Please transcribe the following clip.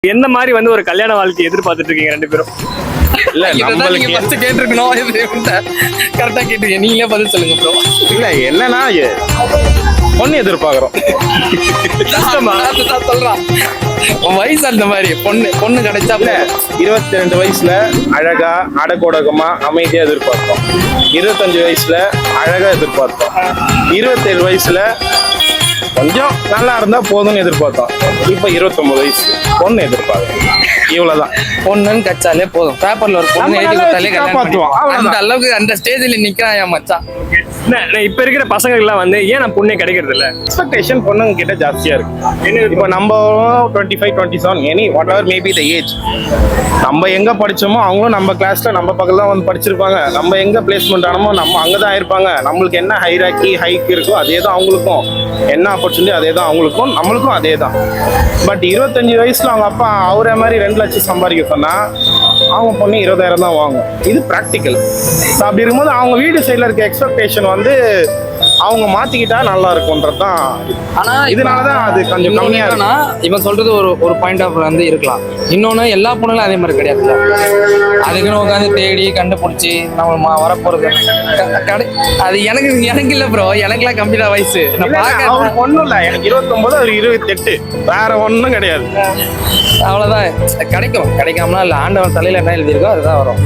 என்ன மாதிரி வந்து ஒரு கல்யாண வாழ்க்கை எதிர்பார்த்துட்டு இருக்கீங்க ரெண்டு பேரும்? இல்ல நீங்க ஃபர்ஸ்ட் கேட்டிருக்கணும். கரெக்டா கேட்டீங்க. நீங்களே பதில் சொல்லுங்க ப்ரோ. இல்ல என்னன்னா பொண்ணு எதிர்பார்க்கிறோம். சொல்றான் வயசு அந்த மாதிரி பொண்ணு கிடைச்சா 22 வயசுல அழகா அடக்கொடக்கமா அமைதியா எதிர்பார்த்தோம். 25 வயசுல அழகா எதிர்பார்த்தோம். 27 வயசுல கொஞ்சம் நல்லா இருந்தா போதும்னு எதிர்பார்த்தோம். இப்ப 29 வயசு பொண்ணு எதிர்பார்த்தோம். இவ்வளவுதான். பொண்ணுன்னு கச்சாலே போதும். பேப்பர்ல ஒரு பொண்ணு எழுதி கொடுத்தாலே காப்பாத்துவோம். அந்த அளவுக்கு அந்த ஸ்டேஜ்ல நிக்கிறான் என் மச்சான். இப்ப இருக்கிற பசங்க எல்லாம் வந்து ஏன் நான் பொண்ணே கிடைக்கிறது இல்ல? எக்ஸ்பெக்டேஷன் பொண்ணுங்க கிட்ட ஜாஸ்தியா இருக்கு. இப்போ நம்ம 25, 27 any what ever maybe the age, நம்ம எங்க படிச்சோமோ அவங்களும் நம்ம கிளாஸ்ல நம்ம பக்கத்துல தான் வந்து படிச்சிருப்பாங்க. நம்ம எங்க பிளேஸ்மெண்ட் ஆனமோ நம்ம அங்கதான் இருப்பாங்க. நம்மளுக்கு என்ன ஹைராக்கி ஹைக் இருக்கோ அதே தான் அவங்களுக்கும், என்ன ஆப்பர்ச்சுனிட்டி அதே தான் அவங்களுக்கும், நம்மளுக்கும் அதே தான். பட் 25 வயசுல அவங்க அப்பா அவரே மாதிரி 2 லட்சம் சம்பாதிக்க சொன்னா அவங்க பொண்ணு 20,000 தான் வாங்கும். இது ப்ராக்டிக்கல். அப்படி இருக்கும்போது அவங்க வீடு சைட்ல இருக்க எக்ஸ்பெக்டேஷன் வந்து அவங்க மாத்திக்கிட்டா நல்லா இருக்கும்ன்றதுதான். ஆனா இதனாலதான் அது கொஞ்சம் கம்மியா இருக்குன்னா இவன் சொல்றது ஒரு பாயிண்ட் ஆஃப் வந்து இருக்கலாம். இன்னொன்னு எல்லா பொண்ணுங்களும் அதே மாதிரி கிடையாதுல்ல. அதுக்குன்னு உட்காந்து தேடி கண்டுபிடிச்சி நம்ம வரப்போறது அது எனக்கு இல்ல ப்ரோ. எனக்குலாம் கம்மியா வயசு. நான் அவர் பொண்ணும் இல்ல, எனக்கு 29 அவர் 28, வேற ஒண்ணும் கிடையாது. அவ்வளவுதான். கிடைக்காமனா இல்ல, ஆண்டவன் தலையில என்ன எழுதியிருக்கோ அதுதான் வரும்.